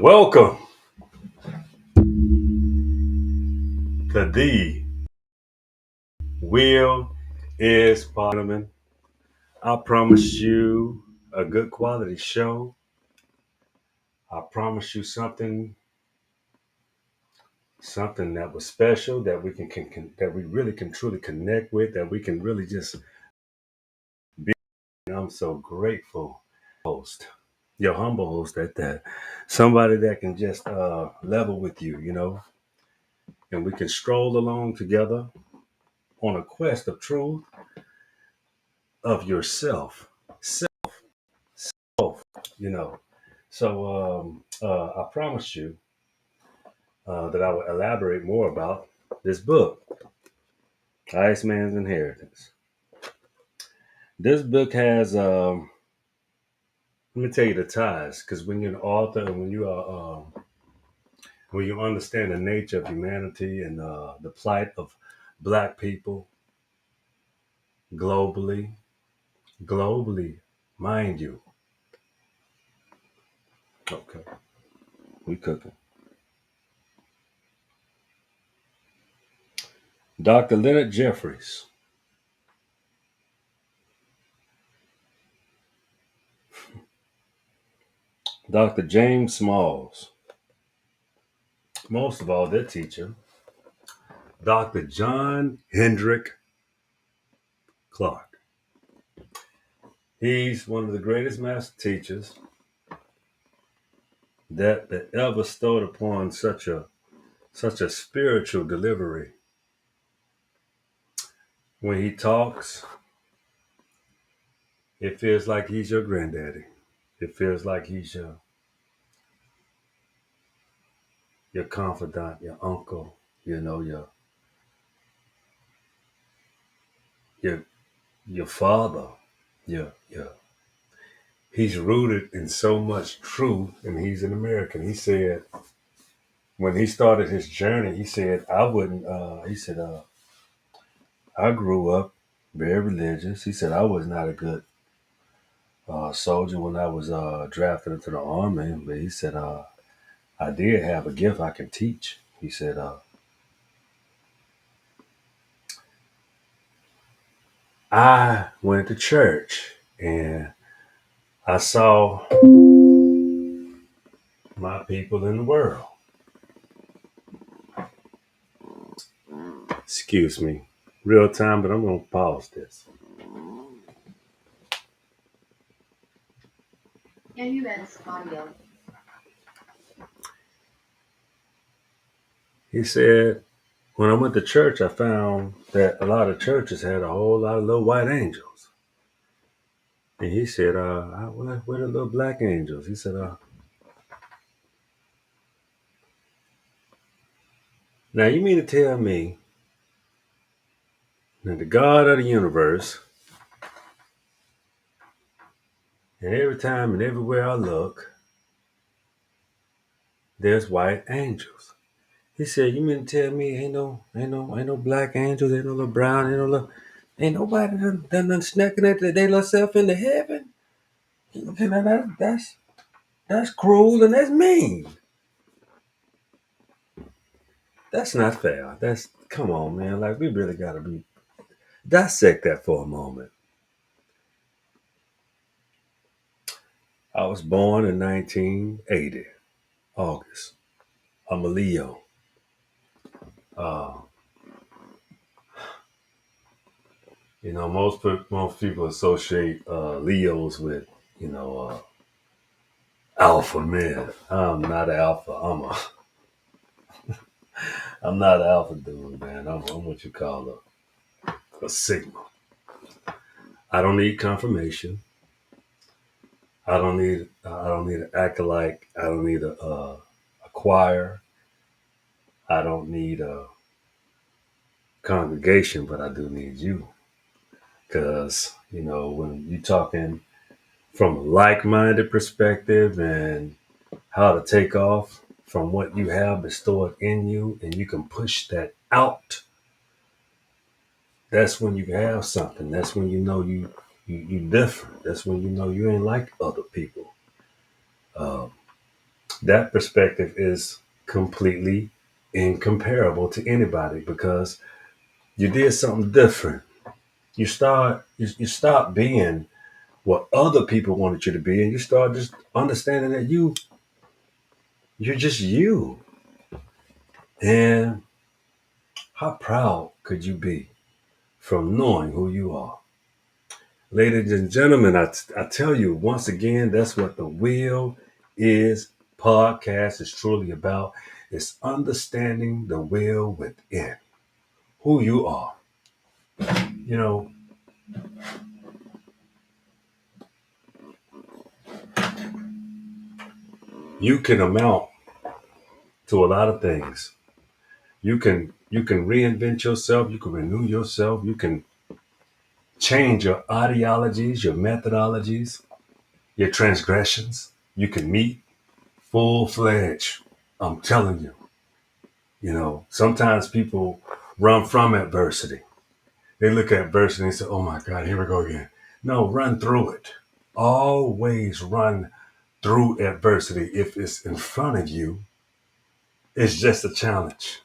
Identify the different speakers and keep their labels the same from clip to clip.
Speaker 1: Welcome to the Wheel is Parliament. I promise you a good quality show. I promise you something that was special that that we really can truly connect with, that we can really just be. I'm so grateful, host, your humble host at that. Somebody that can just level with you, and we can stroll along together on a quest of truth of yourself. Self, you know. I promised you that I would elaborate more about this book, IceMan's Inheritance. This book has, let me tell you the ties, because when you're an author and when you understand the nature of humanity and the plight of Black people globally, globally, mind you. Okay, we cooking. Dr. Leonard Jeffries, Dr. James Smalls, most of all, their teacher, Dr. John Hendrick Clark. He's one of the greatest master teachers that ever bestowed upon such a spiritual delivery. When he talks, it feels like he's your granddaddy. It feels like he's your confidant, your uncle, your your father. Yeah. He's rooted in so much truth, and he's an American. He said when he started his journey, he said, I wouldn't, he said, I grew up very religious. He said, I was not a good soldier when I was drafted into the army, but he said, I did have a gift I can teach. He said, I went to church and I saw my people in the world. Excuse me, real time, but I'm going to pause this. Yeah, you audio. He said, when I went to church, I found that a lot of churches had a whole lot of little white angels. And he said, where the little black angels? He said, now you mean to tell me that the God of the universe, and every time and everywhere I look, there's white angels. He said, you mean to tell me ain't no black angels, ain't no little brown, ain't nobody done snacking at they little self into heaven? That's cruel and that's mean. That's not fair. Come on, man. Like, we really gotta dissect that for a moment. I was born in 1980, August. I'm a Leo. Uh, most people associate Leos with, you know, alpha men. I'm not alpha. I'm not an alpha dude, man. I'm what you call a sigma. I don't need confirmation. I don't need an acolyte. I don't need a choir. I don't need a congregation, but I do need you. Because, when you're talking from a like-minded perspective and how to take off from what you have stored in you and you can push that out, that's when you have something. That's when you know you different. That's when you know you ain't like other people. Um, that perspective is completely incomparable to anybody because you did something different. You start being what other people wanted you to be, and you start just understanding that you're just you. And how proud could you be from knowing who you are? Ladies and gentlemen, I tell you once again, that's what the Will Is podcast is truly about. It's understanding the will within, who you are. You know, you can amount to a lot of things. You can reinvent yourself, you can renew yourself, you can change your ideologies, your methodologies, your transgressions. You can meet full fledged. I'm telling you, sometimes people run from adversity. They look at adversity and say, oh my God, here we go again. No, run through it. Always run through adversity. If it's in front of you, it's just a challenge.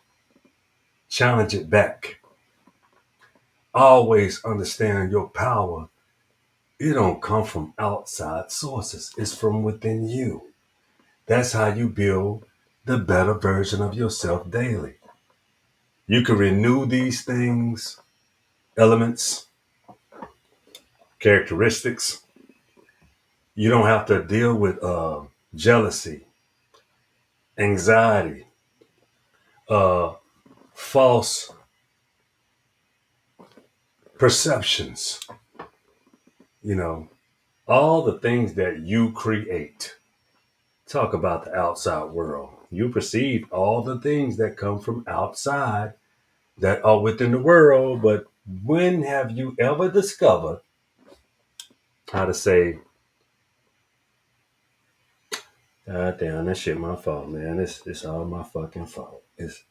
Speaker 1: Challenge it back. Always understand your power. It don't come from outside sources. It's from within you. That's how you build the better version of yourself daily. You can renew these things, elements, characteristics. You don't have to deal with jealousy, anxiety, uh, false perceptions, you know, all the things that you create. Talk about the outside world. You perceive all the things that come from outside that are within the world, but when have you ever discovered how to say, God damn, that shit my fault, man. It's all my fucking fault. It's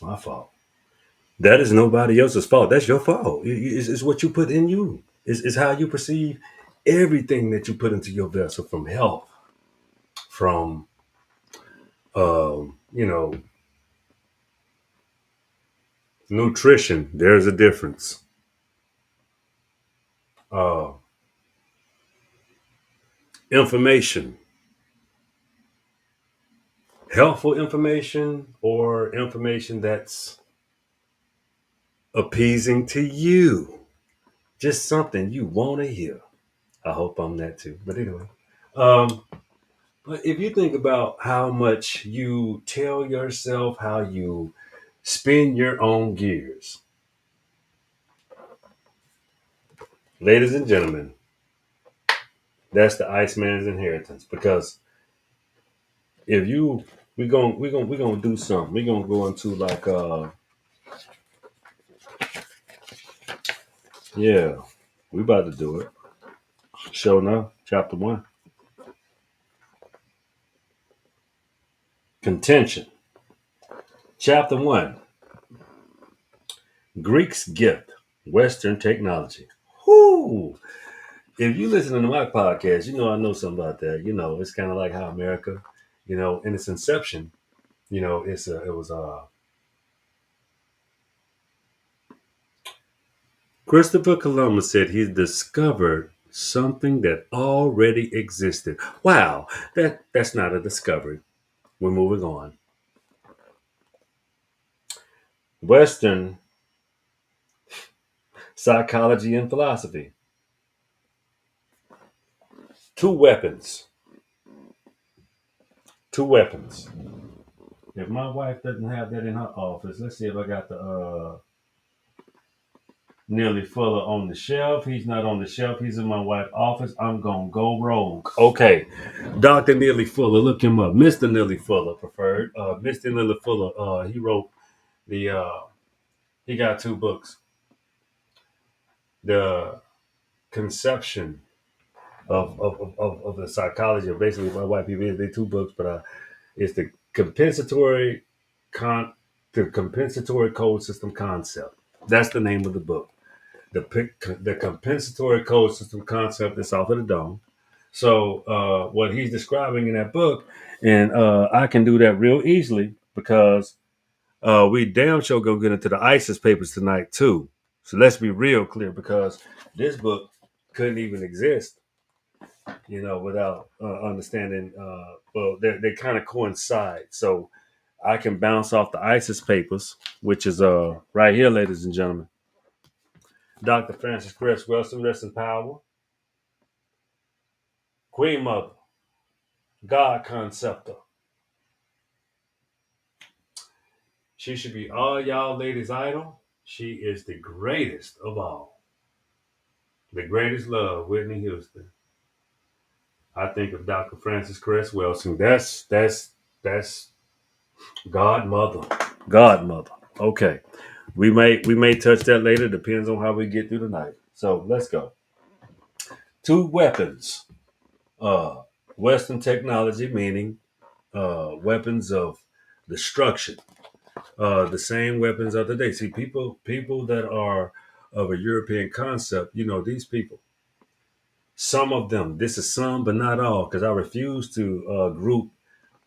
Speaker 1: my fault. That is nobody else's fault. That's your fault. It's what you put in you. It's how you perceive everything that you put into your vessel, from health, from you know, nutrition. There's a difference. Uh, information, helpful information, or information that's appeasing to you. Just something you want to hear. I hope I'm that too. But anyway, um, but if you think about how much you tell yourself, how you spin your own gears, ladies and gentlemen, that's the Iceman's inheritance. Because if you we gonna do something. We're gonna go into like yeah, we about to do it. Show now, chapter one. Contention. Chapter one. Greek's gift. Western technology. Whoo! If you listen to my podcast, I know something about that. It's kind of like how America, in its inception, it was Christopher Columbus said he discovered something that already existed. Wow, that's not a discovery. We're moving on. Western psychology and philosophy. Two weapons. Two weapons. If my wife doesn't have that in her office, let's see if I got the Nearly Fuller on the shelf. He's not on the shelf. He's in my wife's office. I'm going to go rogue. Okay. Dr. Nearly Fuller, look him up. Mr. Nearly Fuller, preferred. Mr. Nearly Fuller, he wrote he got two books. The conception of the psychology of basically my white people. They two books, but it's con the compensatory code system concept. That's the name of the book. The compensatory code system concept is off of the dome. So what he's describing in that book, and I can do that real easily because we damn sure go get into the ISIS papers tonight too. So let's be real clear because this book couldn't even exist, without understanding. Well, they kind of coincide. So I can bounce off the ISIS papers, which is right here, ladies and gentlemen. Dr. Francis Cress Wilson, rest in power. Queen Mother, God Conceptor. She should be all y'all ladies' idol. She is the greatest of all. The greatest love, Whitney Houston. I think of Dr. Francis Cress Wilson. That's Godmother. Godmother. Okay. We may touch that later. Depends on how we get through the night. So let's go. Two weapons. Uh Western technology, meaning weapons of destruction. The same weapons of the day. See, people that are of a European concept, these people, some of them, this is some, but not all, because I refuse to group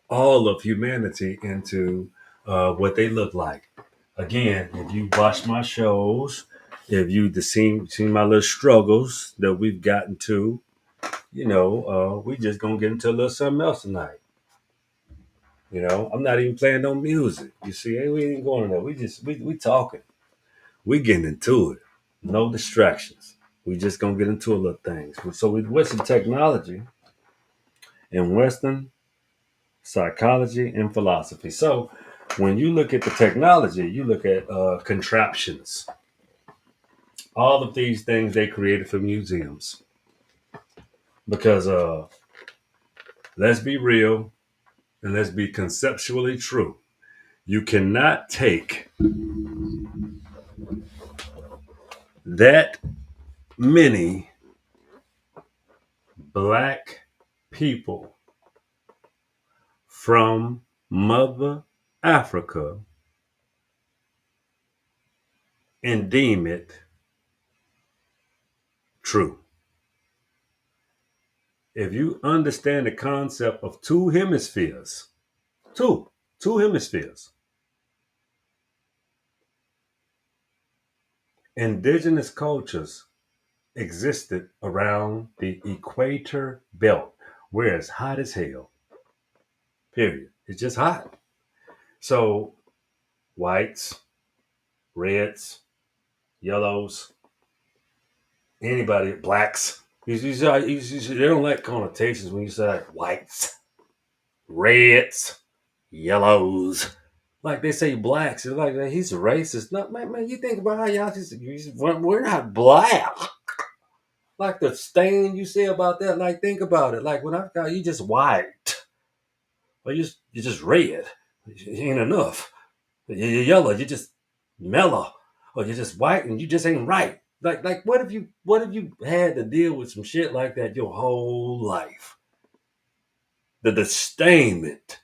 Speaker 1: all of humanity into what they look like. Again, if you watch my shows, if you seen my little struggles that we've gotten to, we just gonna get into a little something else tonight. I'm not even playing no music. You see, we ain't going there. We talking. We getting into it. No distractions. We just gonna get into a little things. So with Western technology and Western psychology and philosophy. So when you look at the technology, you look at contraptions. All of these things they created for museums. Because let's be real and let's be conceptually true. You cannot take that many black people from Mother Africa and deem it true. If you understand the concept of two hemispheres, two, two hemispheres, indigenous cultures existed around the equator belt, where it's hot as hell. Period. It's just hot. So whites, reds, yellows, anybody, blacks. They don't like connotations when you say like whites, reds, yellows. Like they say blacks. It's like he's a racist. No, man, you think about how y'all we're not black. Like the stain you say about that, like think about it. Like when I got you just white. Or you just red. It ain't enough. You're yellow, you just mellow. Or you're just white and you just ain't right. Like what if you had to deal with some shit like that your whole life? The disdainment,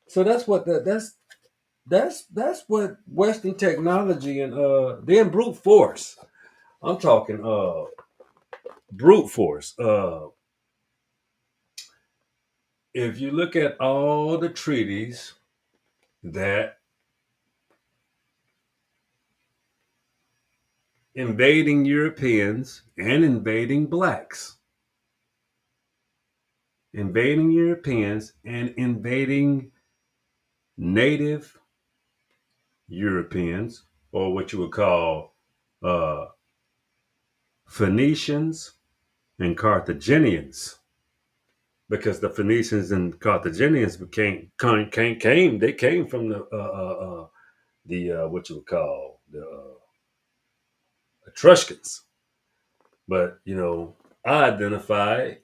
Speaker 1: So that's what that's what Western technology and then brute force. I'm talking brute force. If you look at all the treaties that invading Europeans and invading Europeans and invading native Europeans, or what you would call uh, Phoenicians and Carthaginians, because the Phoenicians and Carthaginians they came from the what you would call the Etruscans, but I identify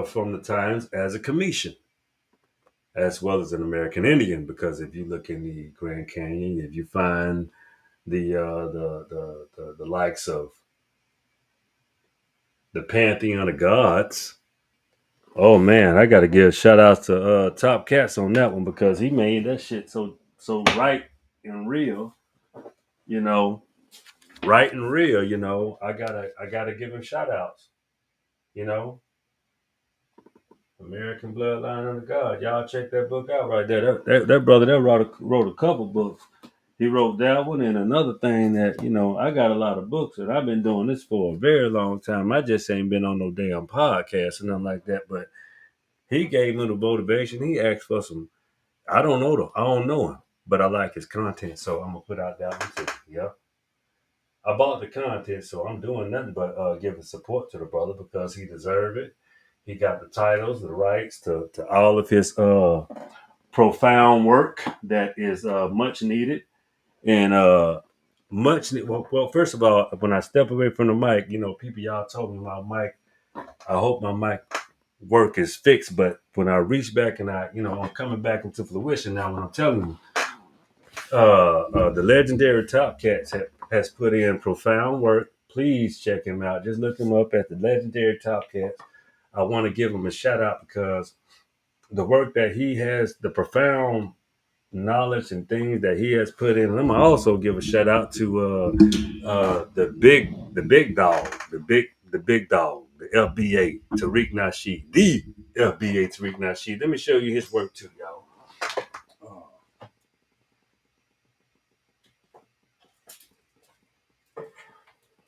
Speaker 1: from the times as a Cometian as well as an American Indian, because if you look in the Grand Canyon, if you find the likes of the pantheon of gods. Oh man, I got to give shout outs to Top Cats on that one because he made that shit so right and real. You know, right and real. I gotta give him shout outs. You know, American Bloodline Under God. Y'all check that book out right there. That brother that wrote a couple books. He wrote that one and another thing that, I got a lot of books and I've been doing this for a very long time. I just ain't been on no damn podcast and nothing like that. But he gave me the motivation. He asked for some. I don't know him, but I like his content, so I'm gonna put out that one too. Yeah, I bought the content, so I'm doing nothing but giving support to the brother because he deserved it. He got the titles, the rights to all of his profound work that is much needed and well, first of all, when I step away from the mic, people y'all told me my mic. I hope my mic work is fixed, but when I reach back and I'm coming back into fruition now. When I'm telling you, the legendary Top Cats has put in profound work. Please check him out. Just look him up at the legendary Top Cats. I want to give him a shout out because the work that he has, the profound knowledge and things that he has put in. And I'm gonna also give a shout out to the big dog, the big dog, the FBA Tariq Nasheed, the FBA Tariq Nasheed. Let me show you his work too, y'all.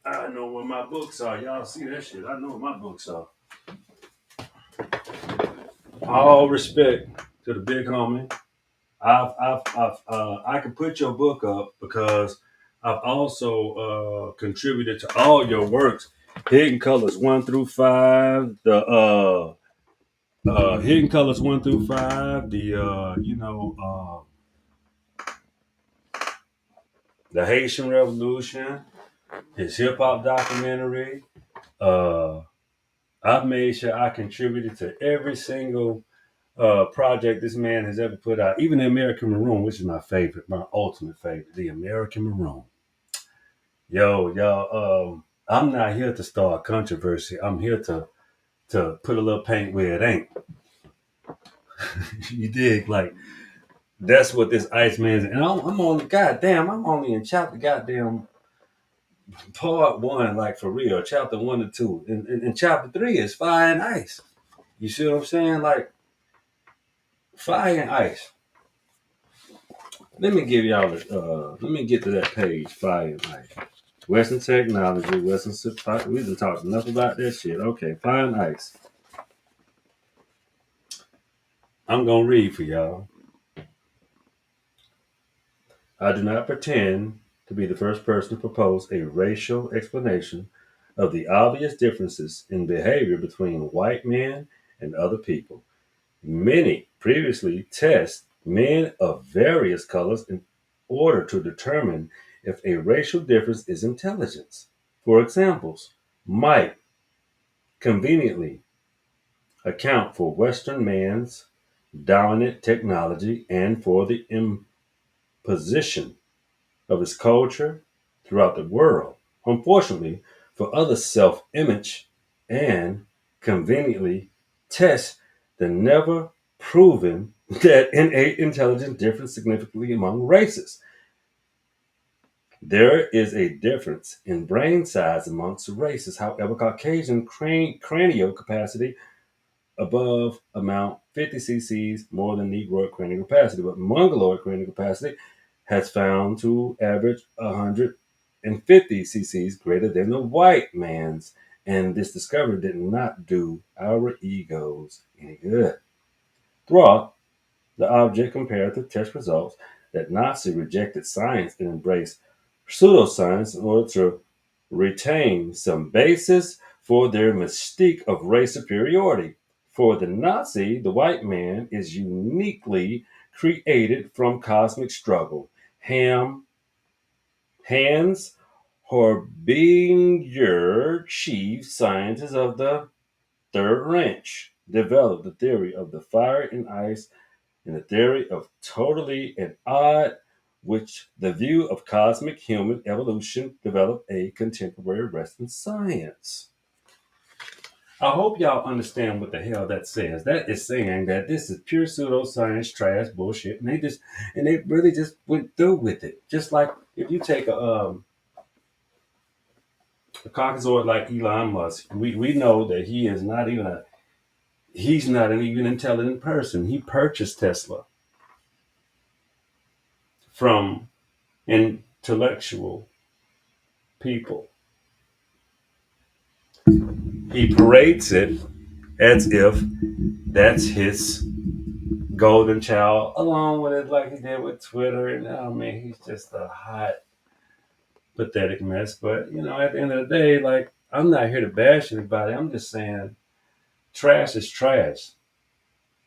Speaker 1: I know where my books are. Y'all see that shit? I know where my books are. All respect to the big homie. I can put your book up because I've also contributed to all your works. Hidden Colors 1 through 5, the Hidden Colors 1 through 5, the Haitian Revolution, his hip hop documentary. Uh, I've made sure I contributed to every single project this man has ever put out, even the American Maroon, which is my favorite, my ultimate favorite, the American Maroon. Yo, y'all, I'm not here to start controversy. I'm here to put a little paint where it ain't. You dig? Like that's what this IceMan is. And I'm only goddamn. I'm only in chapter goddamn part 1, like for real. Chapter 1 and 2, and chapter 3 is fire and ice. You see what I'm saying? Like fire and ice. Let me give y'all. Let me get to that page. Fire and ice. Western technology, Western supply. We done talked enough about that shit. Okay, fine ice. I'm gonna read for y'all. I do not pretend to be the first person to propose a racial explanation of the obvious differences in behavior between white men and other people. Many previously test men of various colors in order to determine if a racial difference is intelligence. For examples, might conveniently account for Western man's dominant technology and for the imposition of his culture throughout the world. Unfortunately, for other self image and conveniently test the never proven that innate intelligence differs significantly among races. There is a difference in brain size amongst races. However, Caucasian cranial capacity above amount 50 cc's more than Negroid cranial capacity, but Mongoloid cranial capacity has found to average 150 cc's greater than the white man's, and this discovery did not do our egos any good. Throughout the object comparative test results that Nazi rejected science and embraced pseudoscience in order to retain some basis for their mystique of race superiority. For the Nazi, the white man is uniquely created from cosmic struggle. Hans Horbinger, chief scientist of the Third Reich, developed the theory of the fire and ice and the theory of totally and odd, which the view of cosmic human evolution developed a contemporary Western science. I hope y'all understand what the hell that says. That is saying that this is pure pseudoscience, trash, bullshit, and they really just went through with it. Just like if you take a caucasoid like Elon Musk, we know that he is not even He's not an even intelligent person. He purchased Tesla from intellectual people. He parades it as if that's his golden child, along with it, like he did with Twitter. And I mean, he's just a hot, pathetic mess. But at the end of the day, like, I'm not here to bash anybody. I'm just saying, trash is trash.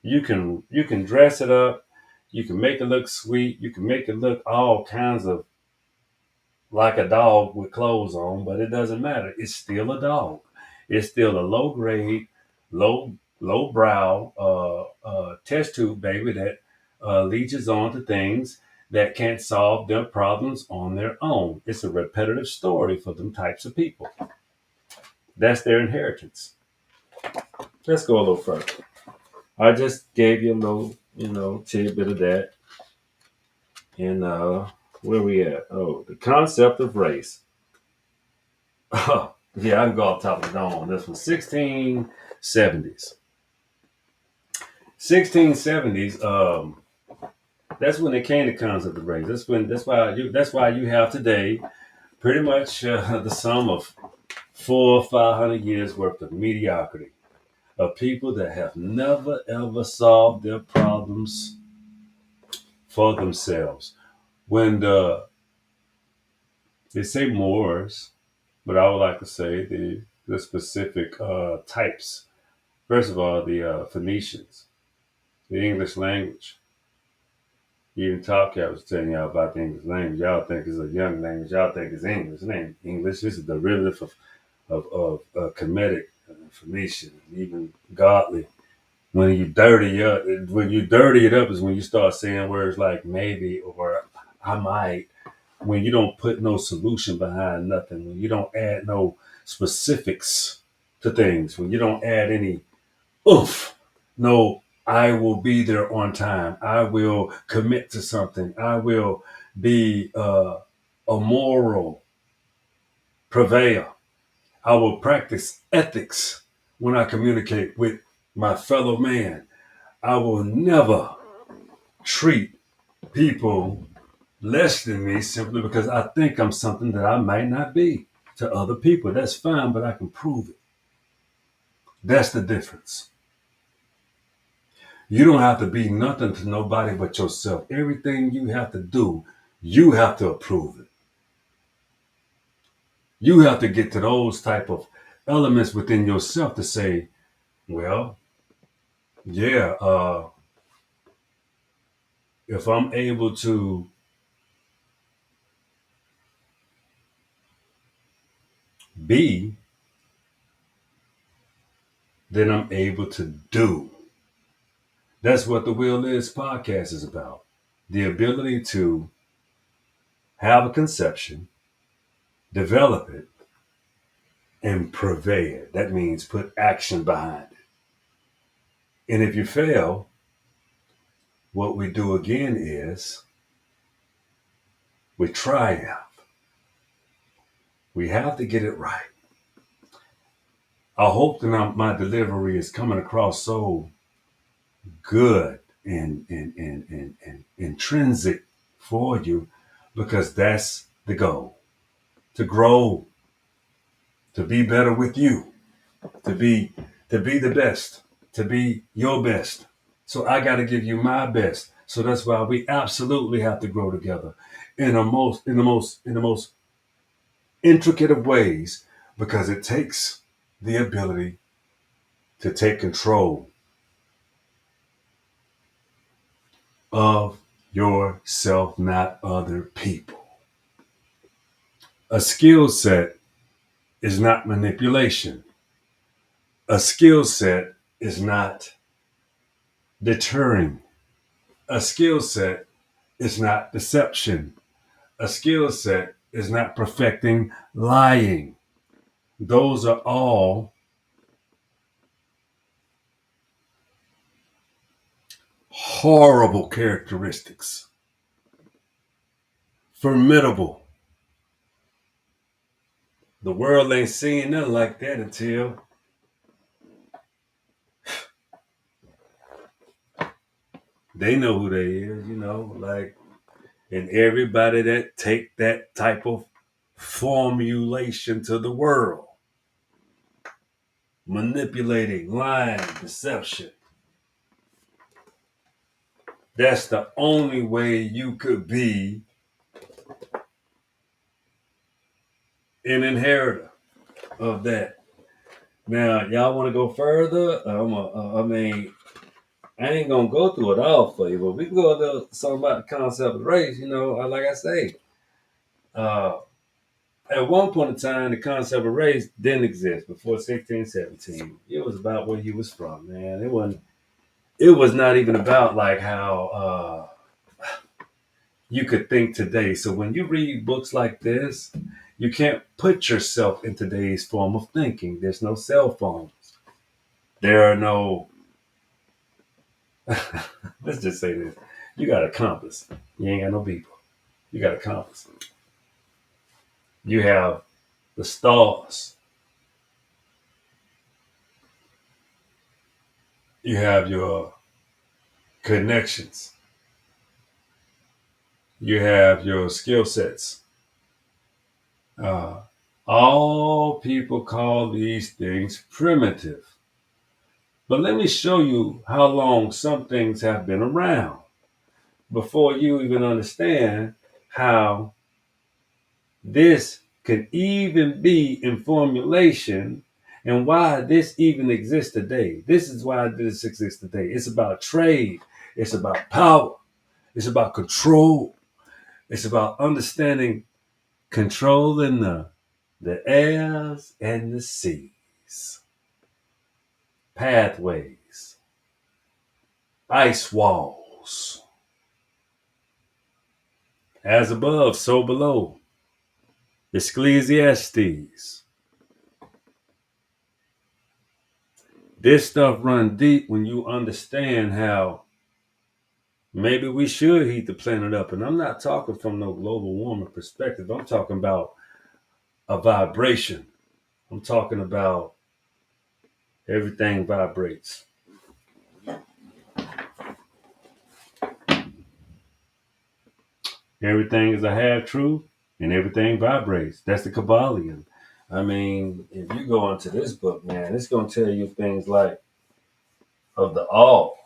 Speaker 1: You can dress it up, you can make it look sweet, you can make it look all kinds of like a dog with clothes on, but it doesn't matter. It's still a dog. It's still a low grade, low brow test tube baby that leeches on to things that can't solve their problems on their own. It's a repetitive story for them types of people. That's their inheritance. Let's go a little further. I just gave you a little, tidbit of that. And where we at? Oh, the concept of race. Oh, yeah, I can go off top of the dome on this one. 1670s. 1670s. That's when it came to concept of race. That's why you have today pretty much the sum of 400 or 500 years worth of mediocrity of people that have never ever solved their problems for themselves. When they say Moors, but I would like to say the specific types. First of all, the Phoenicians, the English language. Even Top Cat was telling y'all about the English language. Y'all think it's a young language. Y'all think it's English. It ain't English. This is the derivative of Kemetic, Phoenician, even godly. When you dirty it up is when you start saying words like maybe or I might. When you don't put no solution behind nothing. When you don't add no specifics to things. When you don't add any oof. No, I will be there on time. I will commit to something. I will be a moral purveyor. I will practice ethics when I communicate with my fellow man. I will never treat people less than me simply because I think I'm something that I might not be to other people. That's fine, but I can prove it. That's the difference. You don't have to be nothing to nobody but yourself. Everything you have to do, you have to approve it. You have to get to those type of elements within yourself to say, well, yeah, if I'm able to be, then I'm able to do. That's what the Will Is podcast is about. The ability to have a conception, develop it, and purvey it. That means put action behind it. And if you fail, what we do again is we triumph. We have to get it right. I hope that my delivery is coming across so good and intrinsic for you because that's the goal. To grow, to be better with you, to be the best, to be your best. So I got to give you my best. So that's why we absolutely have to grow together in the most intricate of ways because it takes the ability to take control of yourself, not other people. A skill set is not manipulation. A skill set is not deterring. A skill set is not deception. A skill set is not perfecting lying. Those are all horrible characteristics. Formidable. The world ain't seeing nothing like that until They know who they is, like, and everybody that take that type of formulation to the world, manipulating, lying, deception. That's the only way you could be an inheritor of that. Now, y'all want to go further? I mean, I ain't gonna go through it all for you, but we can go to something about the concept of race. Like I say, uh, at one point in time, the concept of race didn't exist before 1617. It was about where you was from, man. It wasn't. It was not even about like how you could think today. So when you read books like this, you can't put yourself in today's form of thinking. There's no cell phones. There are no. Let's just say this: you got a compass. You ain't got no people. You got a compass. You have the stars. You have your connections. You have your skill sets. Uh, all people call these things primitive. But let me show you how long some things have been around before you even understand how this could even be in formulation and why this even exists today. This is why this exists today. It's about trade, it's about power, it's about control, it's about understanding controlling the airs and the seas, pathways, ice walls, as above, so below. Ecclesiastes. This stuff run deep when you understand how maybe we should heat the planet up. And I'm not talking from no global warming perspective. I'm talking about a vibration. I'm talking about everything vibrates. Everything is a half truth and everything vibrates. That's the Kabbalion. I mean, if you go into this book, man, it's going to tell you things like of the all.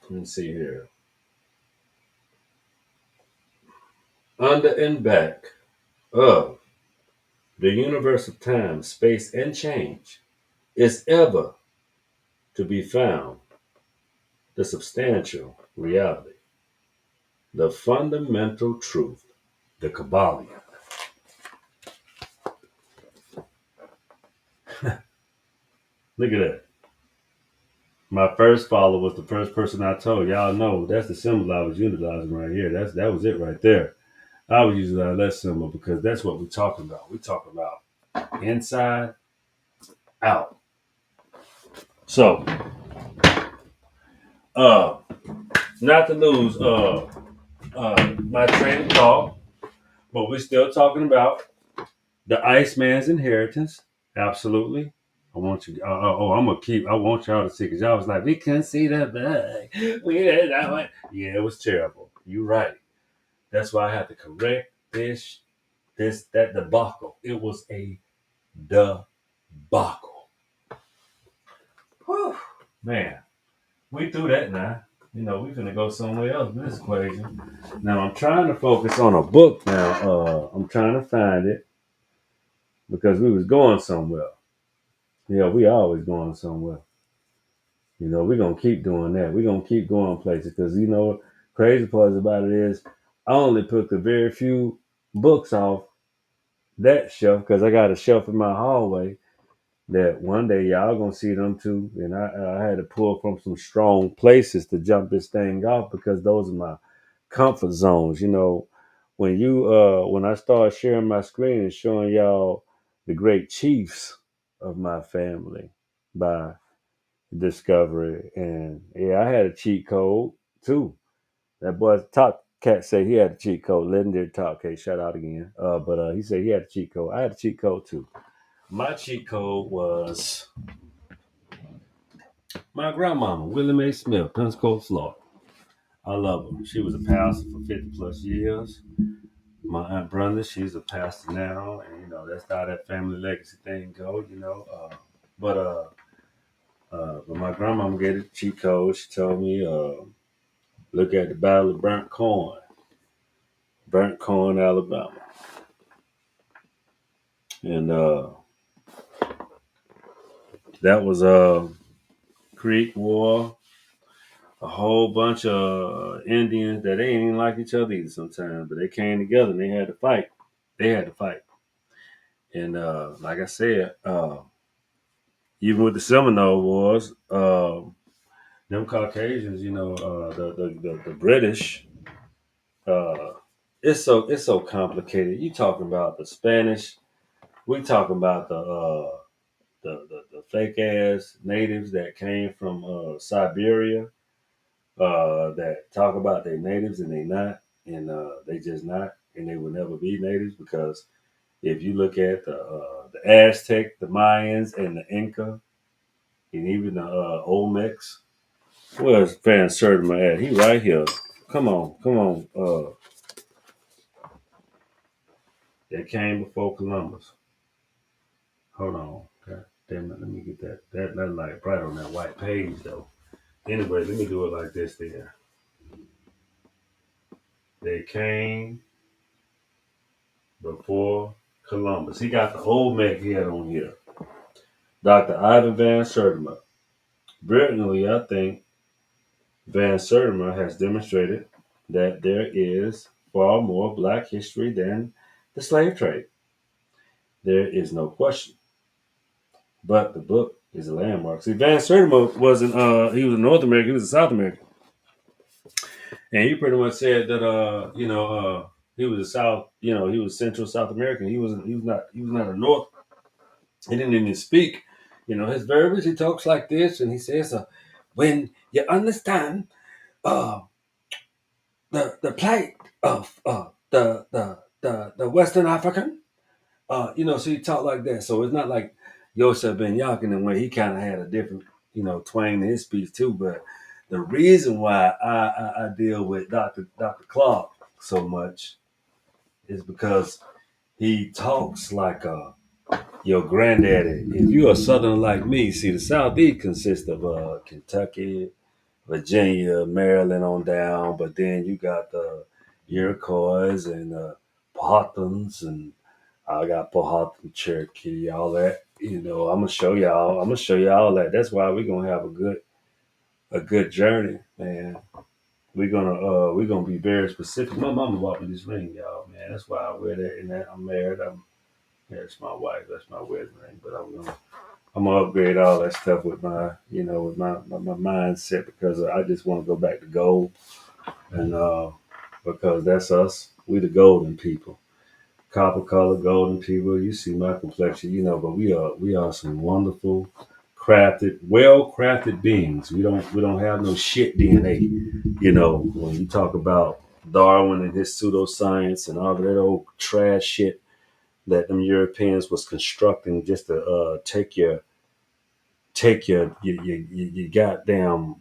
Speaker 1: Let me see here. Under and back of the universe of time, space, and change is ever to be found the substantial reality, the fundamental truth, the Kabbalion. Look at that. My first follower was the first person I told. Y'all know that's the symbol I was utilizing right here. That was it right there. I was using that symbol because that's what we're talking about. We're talking about inside out. So, uh, not to lose my train of thought, but we're still talking about the Iceman's inheritance. Absolutely. I want you. I'm gonna keep. I want y'all to see because y'all was like, we couldn't see the bag. We didn't know it. Yeah, it was terrible. You're right. That's why I had to correct that debacle. It was a debacle. Whew. Man, we through that now. We finna go somewhere else with this equation. Now I'm trying to focus on a book now. I'm trying to find it because we was going somewhere. Yeah, we always going somewhere. We're gonna keep doing that. We're gonna keep going places because crazy part about it is I only took a very few books off that shelf because I got a shelf in my hallway that one day y'all gonna see them too. And I had to pull from some strong places to jump this thing off because those are my comfort zones. When I start sharing my screen and showing y'all the great chiefs of my family by Discovery, and yeah, I had a cheat code too. That boy Top Cat said he had a cheat code. Legendary Top Cat, shout out again. But he said he had a cheat code. I had a cheat code too. My cheat code was My grandmama, Willie Mae Smith, Pensacola, Florida. I love her. She was a pastor for 50 plus years. My Aunt Brenda, she's a pastor now, and that's how that family legacy thing goes. But but my grandmama gave it cheat code. She told me, look at the Battle of Burnt Corn, Alabama, and that was a Creek War. A whole bunch of Indians that they ain't even like each other either sometimes, but they came together and they had to fight. They had to fight, and like I said, even with the Seminole Wars, them Caucasians, the British, uh, it's so complicated. You talking about the Spanish? We talking about the fake ass natives that came from Siberia, that talk about they natives and they not, and they just not, and they will never be natives because if you look at the Aztec, the Mayans, and the Inca, and even the Olmecs. Where's Van Sertima at? He right here. Come on, come on. They came before Columbus. Hold on. God damn it. Let me get that light bright on that white page though. Anyway, let me do it like this there. They came before Columbus. He got the old Mac head on here. Dr. Ivan Van Sertima. Brilliantly, I think Van Sertima has demonstrated that there is far more black history than the slave trade. There is no question. But the book is a landmark. See, Van Sertima wasn't he was a North American, he was a South American. And he pretty much said that he was a South, he was Central South American. He was not a North. He didn't even speak. His verbiage, he talks like this and he says when you understand uh the plight of the Western African. So he talked like that. So it's not like Yosef Ben Yakin and where he kind of had a different, twang in his speech too. But the reason why I deal with Dr. Clark so much is because he talks like your granddaddy. If you're a Southerner like me, see the Southeast consists of Kentucky, Virginia, Maryland on down, but then you got the Iroquois and Powhatans and I got Powhatan, Cherokee, all that. I'm gonna show y'all. I'm gonna show you all that. That's why we're gonna have a good journey, man. We're gonna be very specific. My mama bought me this ring, y'all, man. That's why I wear that. And that I'm married. That's my wife. That's my wedding ring. But I'm gonna upgrade all that stuff with my mindset because I just want to go back to gold and because that's us. We the golden people, copper color golden people. You see my complexion, but we are some wonderful, well crafted beings. We don't have no shit DNA. When you talk about Darwin and his pseudoscience and all that old trash shit that them Europeans was constructing just to take your goddamn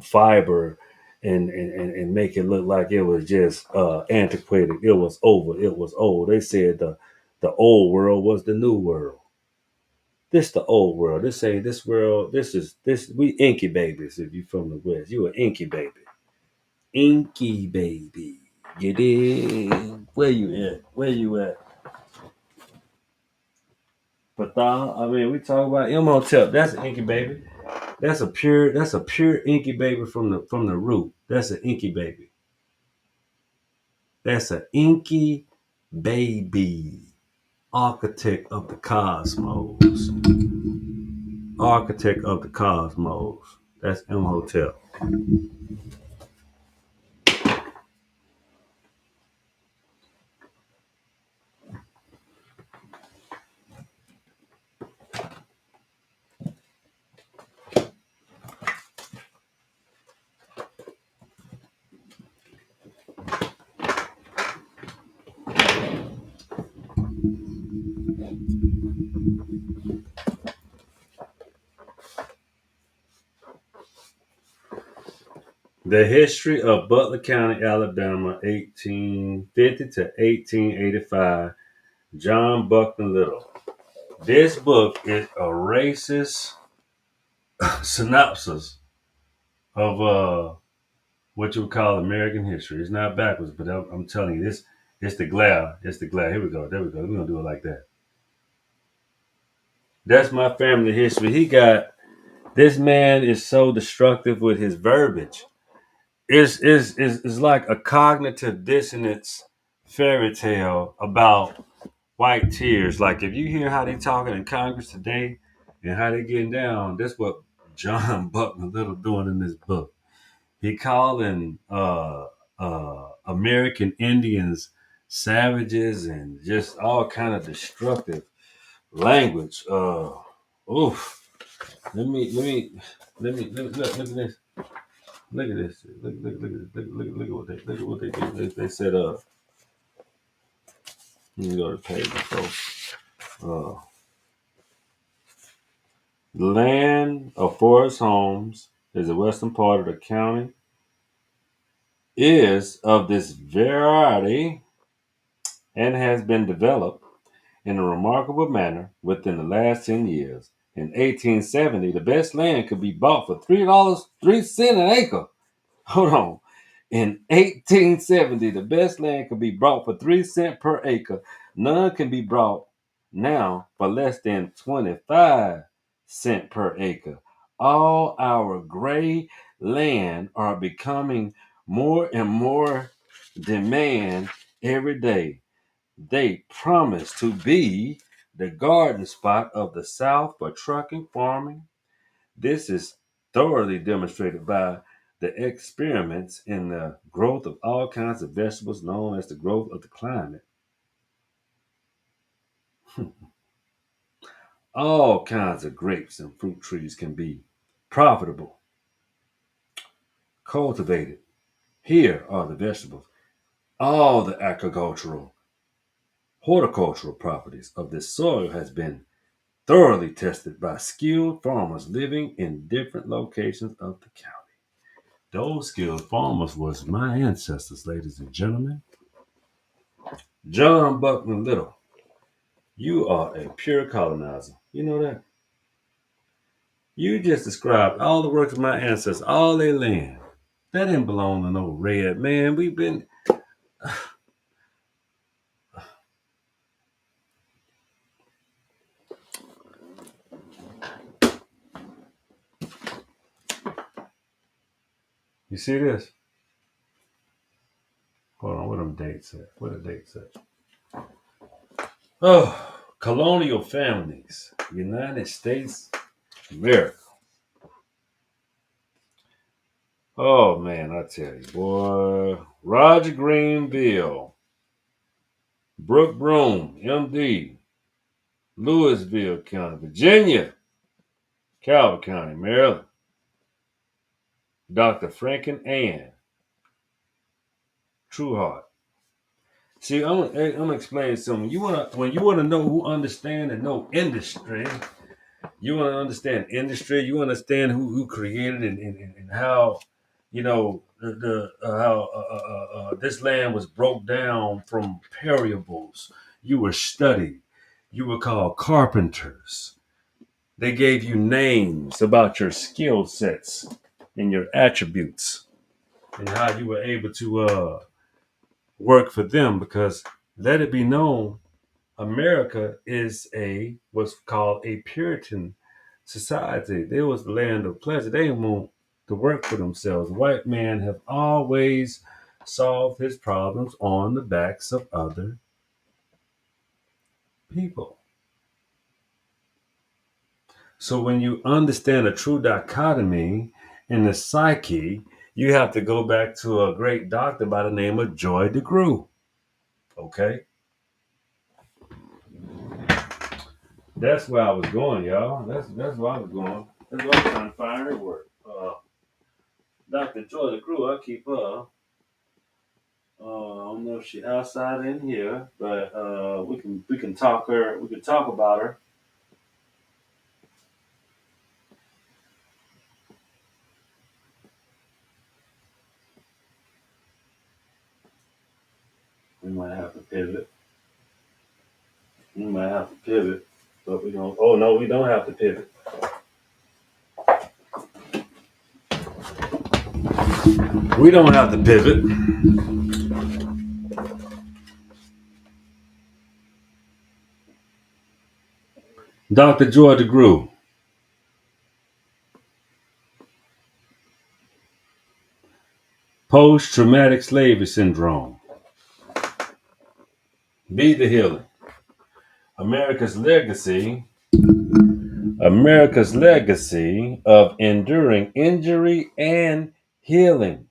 Speaker 1: fiber and make it look like it was just antiquated. It was over. It was old. They said the old world was the new world. This the old world. This ain't this world. This we inky babies. If you from the west, you an inky baby. Inky baby. You did. Where you at? Where you at? But I mean, we talk about Imhotep. That's an inky baby. That's a pure incubator from the root. That's an incubator. That's an inky baby. Architect of the cosmos. Architect of the cosmos. That's Imhotep. The history of Butler County, Alabama, 1850 to 1885. John Buckner Little. This book is a racist synopsis of what you would call American history. It's not backwards, but I'm telling you, this it's the glare. It's the glare. Here we go. There we go. We're gonna do it like that. That's my family history. This man is so destructive with his verbiage. It's like a cognitive dissonance fairy tale about white tears. Like if you hear how they talking in Congress today and how they getting down, that's what John Buckner Little doing in this book. He calling American Indians savages and just all kind of destructive language. Oof. Look at this. Look at this. Look at what they did. They said let me go to page before. The land of forest homes is the western part of the county is of this variety and has been developed in a remarkable manner within the last 10 years. In 1870, the best land could be bought for $3.03 an acre. Hold on. In 1870, the best land could be bought for 3 cents per acre. None can be bought now for less than 25 cents per acre. All our gray land are becoming more and more demand every day. They promise to be the garden spot of the South for trucking, farming. This is thoroughly demonstrated by the experiments in the growth of all kinds of vegetables known as the growth of the climate. All kinds of grapes and fruit trees can be profitable, cultivated. Here are the vegetables. All the agricultural, horticultural properties of this soil has been thoroughly tested by skilled farmers living in different locations of the county. Those skilled farmers was my ancestors, ladies and gentlemen. John Buckner Little, you are a pure colonizer. You know that? You just described all the works of my ancestors, all their land. That didn't belong to no red man. We've been. You see this? Hold on, what them dates at? What the dates at? Oh, colonial families, United States, America. Oh man, I tell you, boy. Roger Greenville, Brook Broom, MD, Louisville County, Virginia, Calvert County, Maryland. Dr. Franklin Ann Trueheart. See, I'm gonna explain something. When you wanna know who understand and know industry, you wanna understand industry. You understand who created and how how this land was broke down from variables. You were studied. You were called carpenters. They gave you names about your skill sets and your attributes and how you were able to work for them because let it be known America is a what's called a Puritan society. There was the land of pleasure. They didn't want to work for themselves. White men have always solved his problems on the backs of other people. So when you understand a true dichotomy in the psyche, you have to go back to a great doctor by the name of Joy DeGruy. Okay? That's where I was going, y'all. That's where I was going. That's where I was trying to find her work. Dr. Joy DeGruy, I keep her. I don't know if she outside in here, but we can talk her. We can talk about her. We might have to pivot. We might have to pivot, but we don't. Oh no, we don't have to pivot. We don't have to pivot. Dr. Joy DeGruy, post-traumatic slavery syndrome. Be the healing. America's legacy. America's legacy of enduring injury and healing.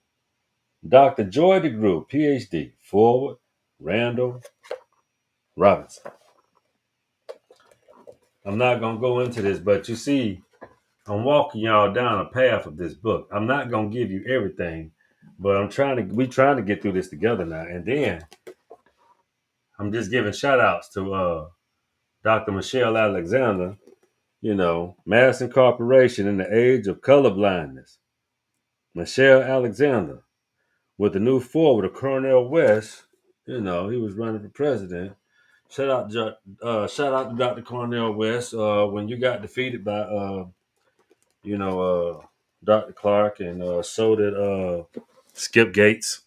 Speaker 1: Dr. Joy DeGruy, PhD, forward, Randall Robinson. I'm not going to go into this, but you see, I'm walking y'all down a path of this book. I'm not going to give you everything, but we trying to get through this together now. And then I'm just giving shout outs to Dr. Michelle Alexander, mass incorporation in the age of color blindness. Michelle Alexander with the new forward of Cornel West, he was running for president. Shout out to Dr. Cornel West. When you got defeated by Dr. Clark, and so did Skip Gates.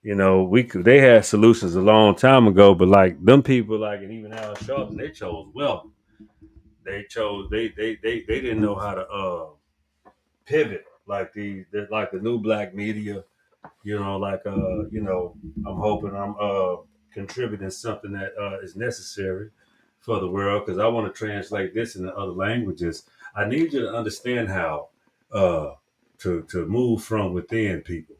Speaker 1: They had solutions a long time ago, but like them people, like, and even Al Sharpton, they chose wealth. They didn't know how to pivot like the new black media. I'm hoping I'm contributing something that is necessary for the world, because I want to translate this into other languages. I need you to understand how uh, to move from within, people.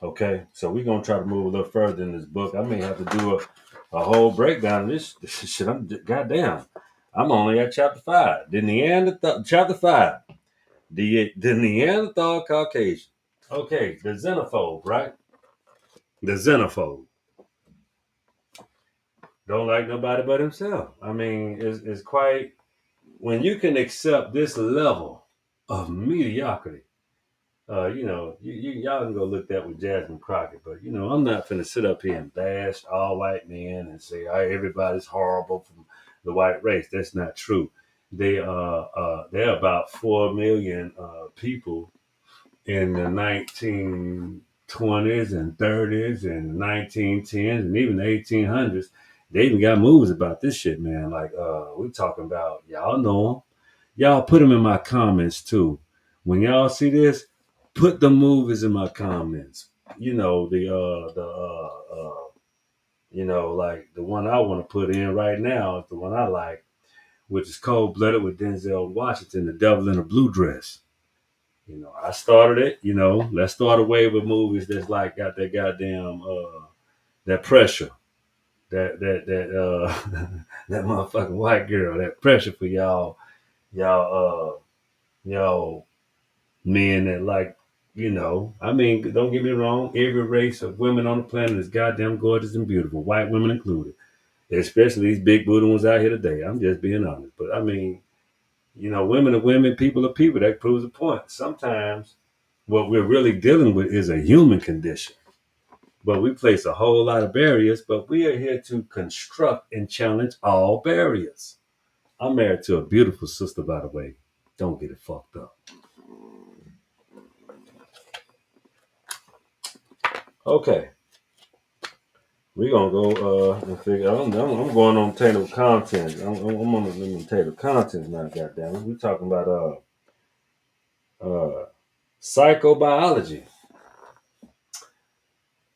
Speaker 1: Okay, so we're gonna try to move a little further in this book. I may have to do a whole breakdown of this shit. Goddamn. I'm only at chapter 5. Chapter 5. The Neanderthal Caucasian. Okay, the xenophobe, right? The xenophobe. Don't like nobody but himself. I mean, it's quite, when you can accept this level of mediocrity. Y'all can go look that with Jasmine Crockett, but I'm not finna sit up here and bash all white men and say, "Hey, everybody's horrible from the white race." That's not true. There are about 4 million people in the 1920s and 30s and 1910s and even the 1800s. They even got movies about this shit, man. Like, we talking about, y'all know them. Y'all put them in my comments too. When y'all see this, put the movies in my comments. Like the one I want to put in right now is the one I like, which is Cold Blooded with Denzel Washington, The Devil in a Blue Dress. I started it. Let's start a wave of movies that's like got that goddamn that pressure, that motherfucking white girl, that pressure for y'all men that like, I mean, don't get me wrong, every race of women on the planet is goddamn gorgeous and beautiful, white women included, especially these big booty ones out here today. I'm just being honest, but I mean, women are women, people are people. That proves a point. Sometimes what we're really dealing with is a human condition, but we place a whole lot of barriers, but we are here to construct and challenge all barriers. I'm married to a beautiful sister, by the way. Don't get it fucked up. Okay, we're gonna go and figure. I'm going on table of contents. I'm on the table of contents now. Goddamn it, we're talking about psychobiology.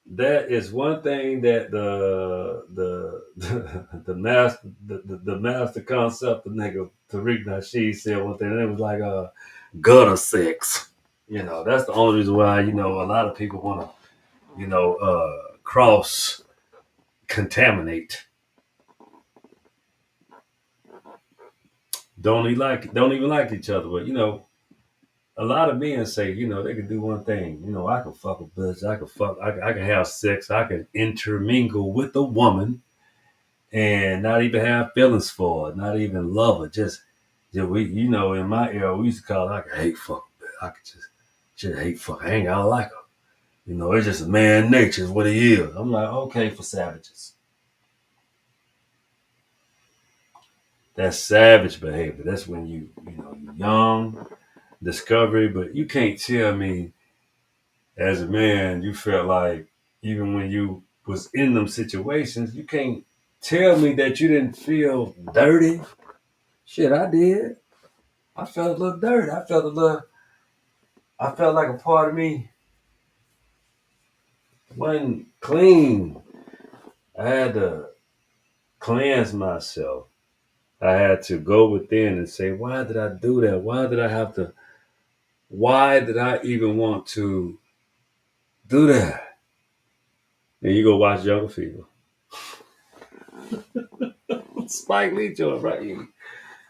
Speaker 1: That is one thing that the master concept of nigga Tariq Nasheed said one thing, and it was like gutter sex. That's the only reason why a lot of people want to cross contaminate. Don't even like each other, but a lot of men say, they can do one thing. I can fuck a bitch. I can have sex. I can intermingle with a woman and not even have feelings for her, not even love her. Just we, in my era, we used to call it, I could hate fuck. I could just hate fuck. I ain't gotta like her. It's just a man nature is what he is. I'm like, okay, for savages. That's savage behavior. That's when you're young, discovery, but you can't tell me as a man you felt like even when you was in them situations, you can't tell me that you didn't feel dirty. Shit, I did. I felt a little dirty. I felt like a part of me wasn't clean. I had to cleanse myself. I had to go within and say, why did I do that? Why did I even want to do that? And you go watch Jungle Fever. Spike Lee joint, right?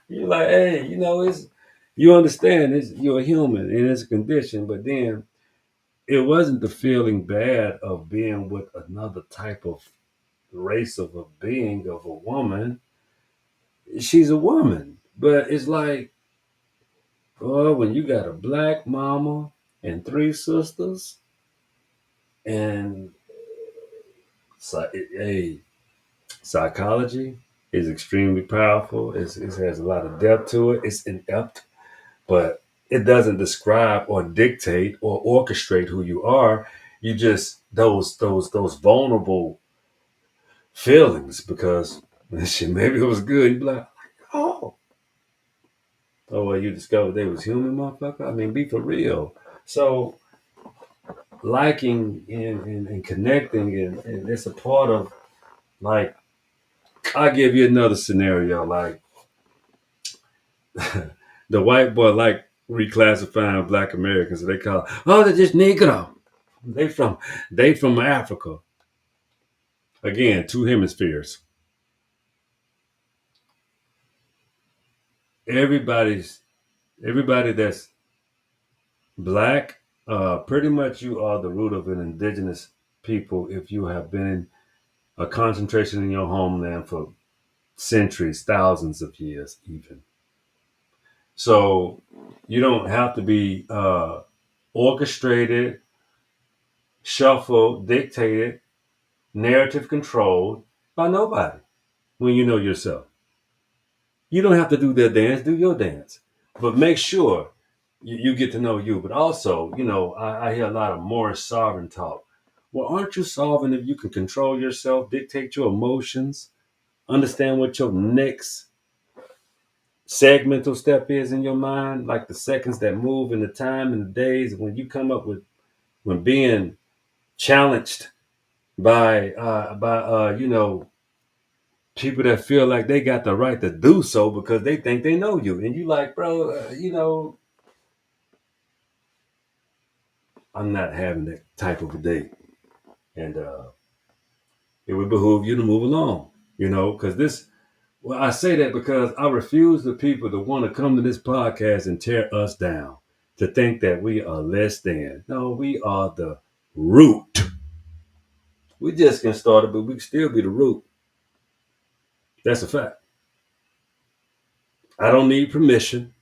Speaker 1: You're like, hey, you understand you're a human and it's a condition, but then it wasn't the feeling bad of being with another type of race of a being of a woman. She's a woman. But it's like, oh, when you got a black mama and three sisters, and hey, psychology is extremely powerful. It has a lot of depth to it. It's inept, but it doesn't describe or dictate or orchestrate who you are. You just those vulnerable feelings because shit, maybe it was good. You be like, oh, well, you discovered they was human, motherfucker. I mean, be for real. So liking and connecting and it's a part of like I'll give you another scenario. Like the white boy like reclassifying black Americans. So they call, oh, they're just Negro. They from they from Africa. Again, two hemispheres. Everybody's everybody that's black, pretty much you are the root of an indigenous people if you have been in a concentration in your homeland for centuries, thousands of years, even. So you don't have to be orchestrated, shuffled, dictated, narrative controlled by nobody when you know yourself. You don't have to do their dance, do your dance. But make sure you get to know you. But also, I hear a lot of Morris sovereign talk. Well, aren't you sovereign if you can control yourself, dictate your emotions, understand what your next segmental step is in your mind, like the seconds that move and the time and the days when you come up with when being challenged by people that feel like they got the right to do so because they think they know you, and you like, bro, I'm not having that type of a day, and it would behoove you to move along, because this. Well, I say that because I refuse the people to want to come to this podcast and tear us down, to think that we are less than. No, we are the root. We just can start it, but we can still be the root. That's a fact. I don't need permission.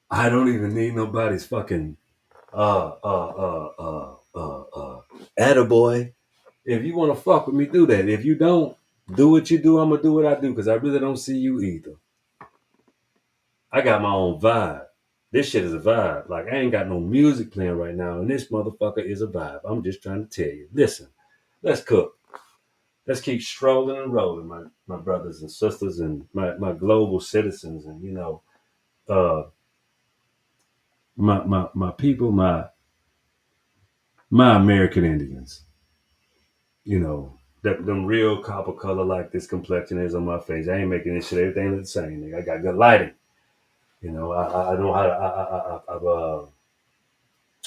Speaker 1: I don't even need nobody's fucking attaboy. If you want to fuck with me, do that. If you don't, do what you do. I'm gonna do what I do because I really don't see you either. I got my own vibe. This shit is a vibe. Like I ain't got no music playing right now, and this motherfucker is a vibe. I'm just trying to tell you. Listen, let's cook. Let's keep strolling and rolling, my brothers and sisters and my global citizens, and uh, my people, my American Indians. That them real copper color like this complexion is on my face. I ain't making this shit. Everything look the same. Nigga. I got good lighting. I know how to.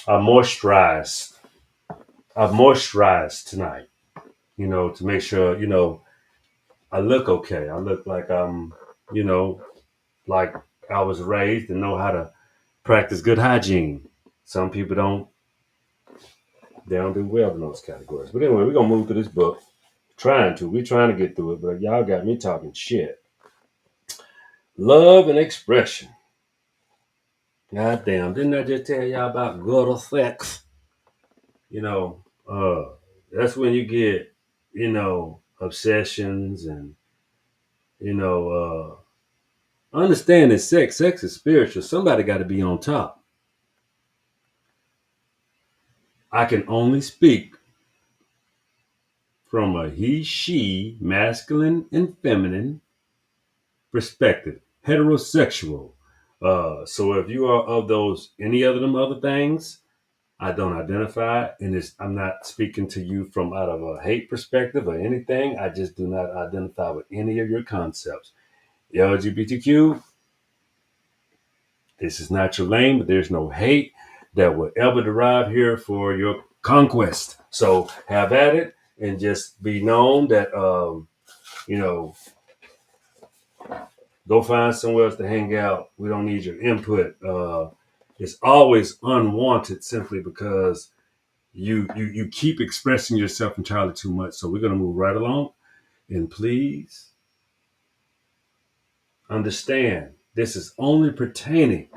Speaker 1: I moisturized. I've moisturized tonight. To make sure I look okay. I look like you know, like I was raised and know how to practice good hygiene. Some people don't. They don't do well in those categories. But anyway, we're gonna move to this book. Trying to. We're trying to get through it, but y'all got me talking shit. Love and expression. God damn, didn't I just tell y'all about gutter sex? you know, that's when you get, obsessions and, you know, understanding sex is spiritual. Somebody got to be on top. I can only speak from a he, she, masculine and feminine perspective, heterosexual. So if you are of those, any of them other things, I don't identify, and I'm not speaking to you from out of a hate perspective or anything. I just do not identify with any of your concepts. LGBTQ, this is not your lane, but there's no hate that will ever derive here for your conquest. So have at it, and just be known that you know, go find somewhere else to hang out. We don't need your input. It's always unwanted simply because you keep expressing yourself entirely too much. So we're gonna move right along. And please understand this is only pertaining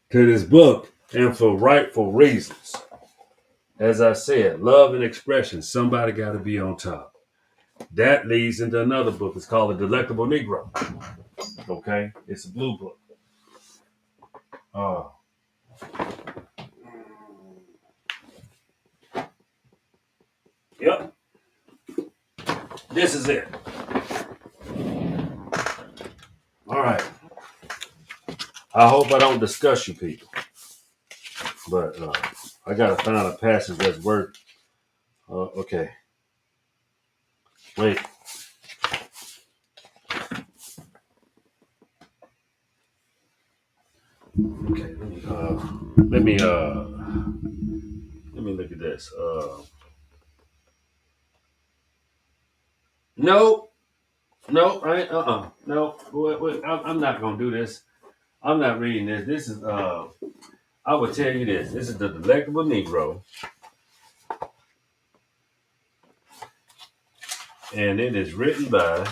Speaker 1: to this book and for rightful reasons. As I said, love and expression, somebody gotta be on top. That leads into another book. It's called The Delectable Negro. Okay? It's a blue book. Uh yep. This is it. All right. I hope I don't discuss you people, but I gotta find a passage that's worth. Okay, wait. Okay, let me let me look at this. No, no, I no. Wait, I'm not gonna do this. I'm not reading this. This is I will tell you this. This is The Delectable Negro, and it is written by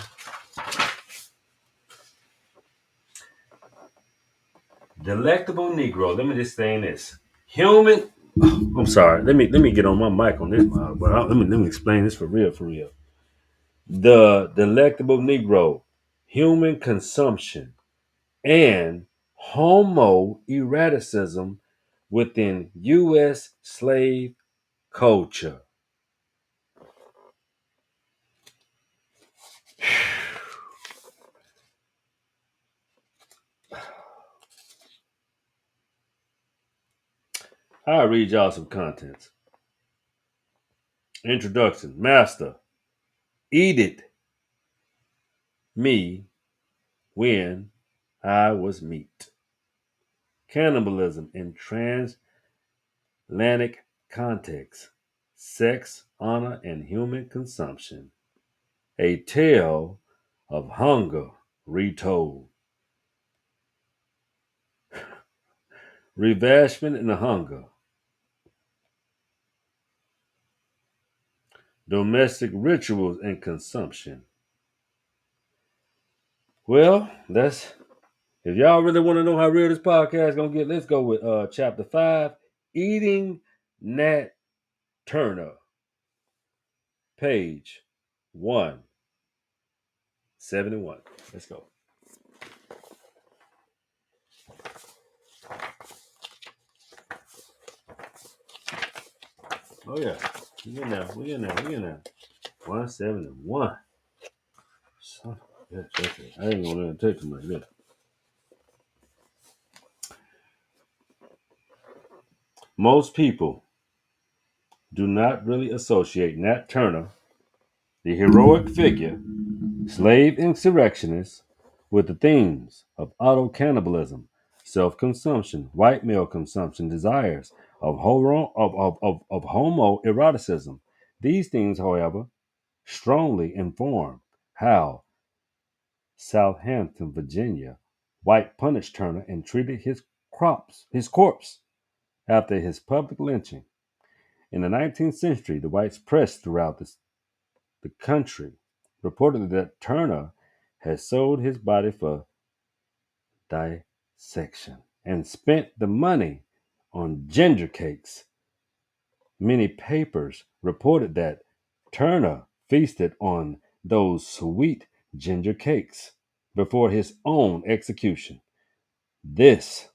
Speaker 1: Delectable Negro. Let me just say this. Human. I'm sorry. Let me get on my mic on this, but let me explain this for real, for real. The Delectable Negro, human consumption, and homoeroticism within U.S. slave culture. I'll read y'all some contents. Introduction. Master, eat it me when I was meat. Cannibalism in transatlantic context. Sex, honor, and human consumption. A tale of hunger retold. Ravishment and hunger. Domestic rituals and consumption. Well, that's if y'all really want to know how real this podcast is gonna get, let's go with chapter 5, Eating Nat Turner, page 171. Let's go. Oh yeah. We in there. We in there. We in there. 171. Son of a bitch. Okay. I ain't gonna let it take too much. Yeah. Most people do not really associate Nat Turner, the heroic figure, slave insurrectionist, with the themes of auto cannibalism, self consumption, white male consumption, desires of homoeroticism. These things, however, strongly inform how Southampton, Virginia, white punished Turner and treated his corpse after his public lynching. In the 19th century, the whites pressed throughout the country reported that Turner had sold his body for dissection and spent the money on ginger cakes. Many papers reported that Turner feasted on those sweet ginger cakes before his own execution. This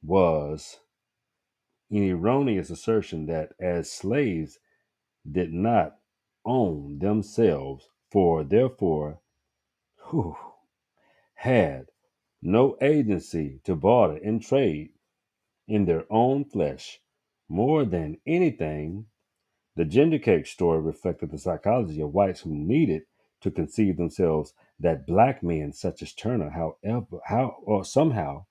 Speaker 1: was an erroneous assertion that as slaves did not own themselves, for therefore whew, had no agency to barter and trade in their own flesh. More than anything, the ginger cake story reflected the psychology of whites who needed to conceive themselves that black men such as Turner, however, how or somehow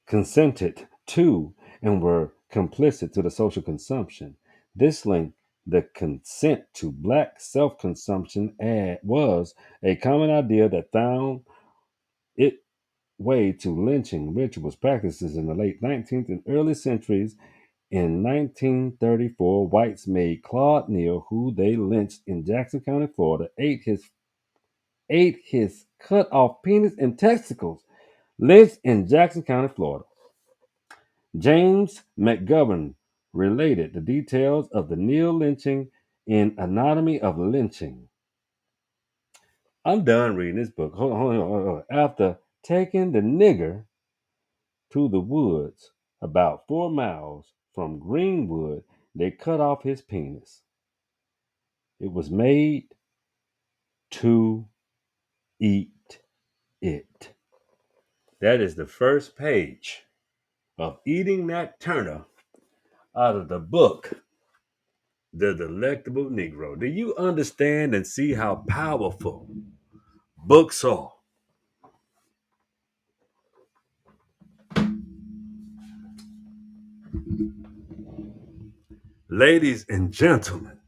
Speaker 1: consented to and were complicit to the social consumption. This linked the consent to black self-consumption was a common idea that found its way to lynching rituals practices in the late 19th and early centuries. In 1934, whites made Claude Neal, who they lynched in Jackson County, Florida, ate his cut off penis and testicles. Lynched in Jackson County, Florida. James McGovern related the details of the Neal lynching in Anatomy of Lynching. I'm done reading this book. Hold on. After taking the nigger to the woods about 4 miles from Greenwood, they cut off his penis. It was made to eat it. That is the first page of Eating That Turner out of the book, The Delectable Negro. Do you understand and see how powerful books are? Ladies and gentlemen,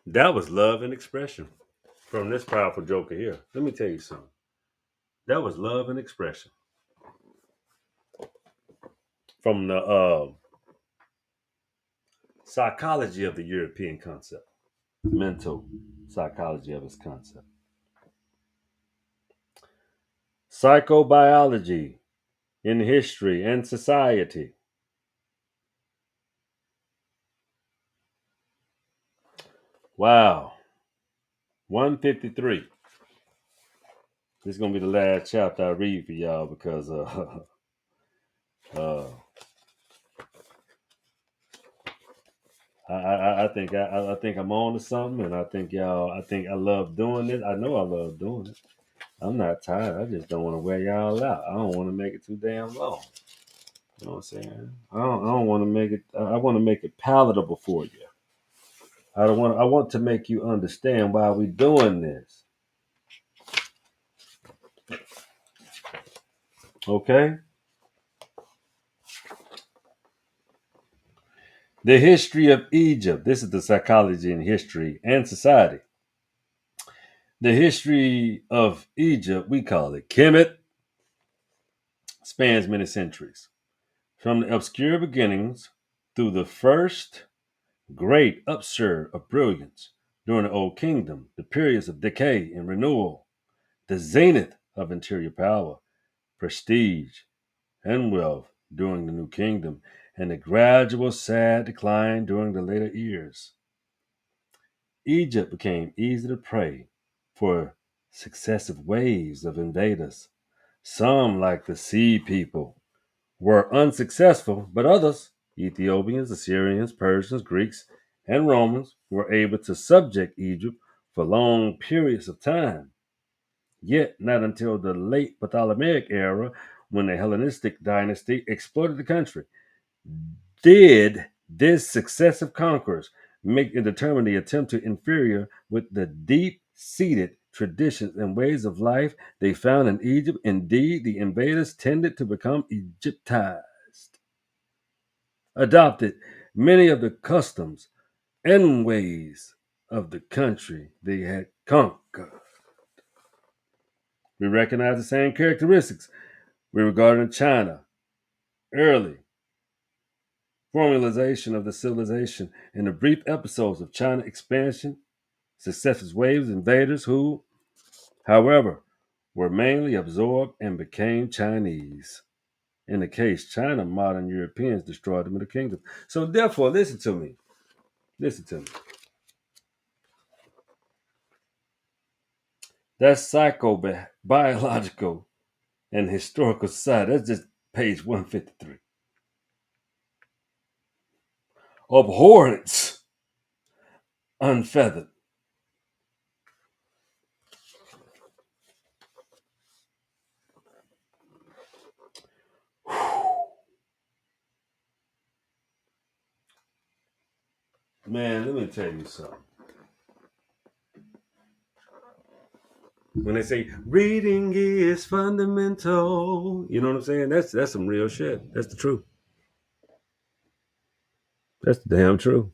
Speaker 1: that was love and expression from this powerful joker here. Let me tell you something. That was love and expression from the psychology of the European concept, mental psychology of its concept. Psychobiology in history and society. Wow. 153. This is going to be the last chapter I read for y'all because uh, I think I'm on to something, and I think y'all. I think I love doing it. I know I love doing it. I'm not tired. I just don't want to wear y'all out. I don't want to make it too damn long. You know what I'm saying? I don't want to make it. I want to make it palatable for you. I don't want. I want to make you understand why we're doing this. Okay. The history of Egypt. This is the psychology in history and society. The history of Egypt, we call it Kemet, spans many centuries. From the obscure beginnings through the first great upsurge of brilliance during the Old Kingdom, the periods of decay and renewal, the zenith of interior power, prestige, and wealth during the New Kingdom, and the gradual sad decline during the later years. Egypt became easy to prey for successive waves of invaders. Some, like the Sea People, were unsuccessful, but others, Ethiopians, Assyrians, Persians, Greeks, and Romans, were able to subject Egypt for long periods of time. Yet, not until the late Ptolemaic era, when the Hellenistic dynasty exploited the country, did this successive conquerors make and determine the attempt to inferior with the deep-seated traditions and ways of life they found in Egypt. Indeed, the invaders tended to become Egyptized, adopted many of the customs and ways of the country they had conquered. We recognize the same characteristics we regard in China, early formalization of the civilization, and the brief episodes of China expansion, successive waves of invaders who, however, were mainly absorbed and became Chinese. In the case China, modern Europeans destroyed them in the kingdom. So therefore, listen to me. Listen to me. That's psychobiological and historical society. That's just page 153. Abhorrence, unfeathered. Man, let me tell you something. When they say reading is fundamental, you know what I'm saying? That's some real shit. That's the truth. That's the damn truth.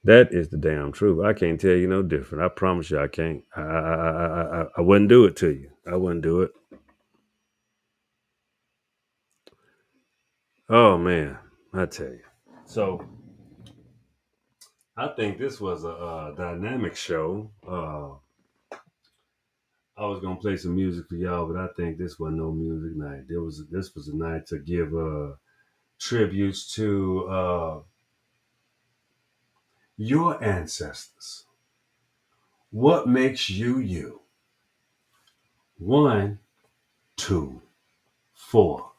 Speaker 1: That is the damn truth. I can't tell you no different. I promise you, I can't. I wouldn't do it to you. I wouldn't do it. Oh man, I tell you. So I think this was a dynamic show. I was gonna play some music for y'all, but I think this wasn't no music night. This was a night to give tributes to your ancestors. What makes you you? 1, 2, 4,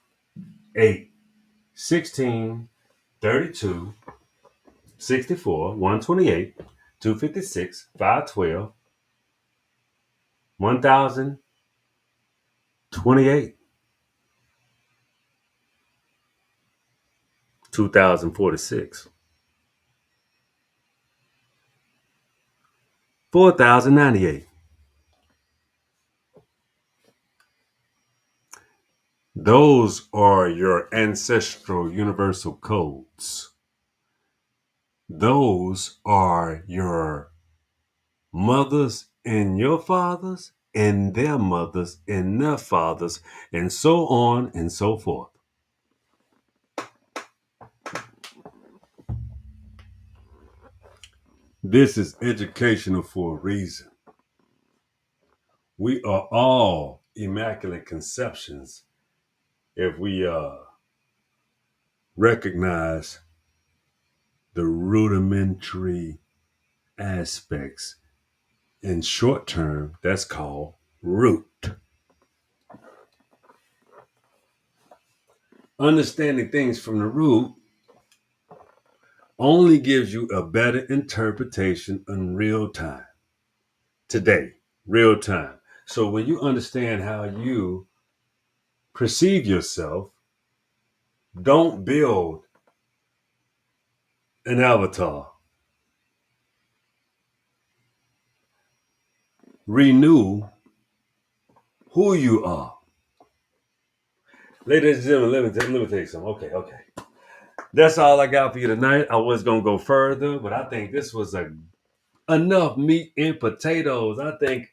Speaker 1: 8, 16, 32, 64, 128, 256, 512, 1028, 2046, 4098. Those are your ancestral universal codes. Those are your mothers and your fathers and their mothers and their fathers, and so on and so forth. This is educational for a reason. We are all immaculate conceptions if we recognize the rudimentary aspects. In short term, that's called root. Understanding things from the root only gives you a better interpretation in real time. Today, real time. So when you understand how you perceive yourself, don't build an avatar. Renew who you are. Ladies and gentlemen, let me tell you something. Okay. That's all I got for you tonight. I was gonna go further, but I think this was enough meat and potatoes. I think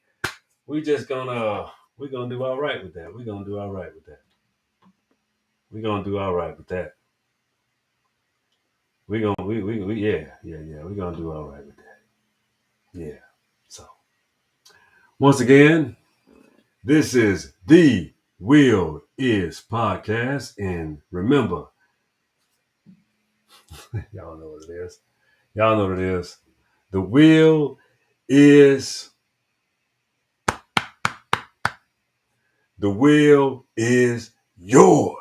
Speaker 1: we're gonna do all right with that. We're gonna do all right with that. We're gonna do all right with that. We're gonna we yeah. We're gonna do all right with that. Yeah. So once again, this is the Will Is Podcast. And remember, y'all know what it is. Y'all know what it is. The will is yours.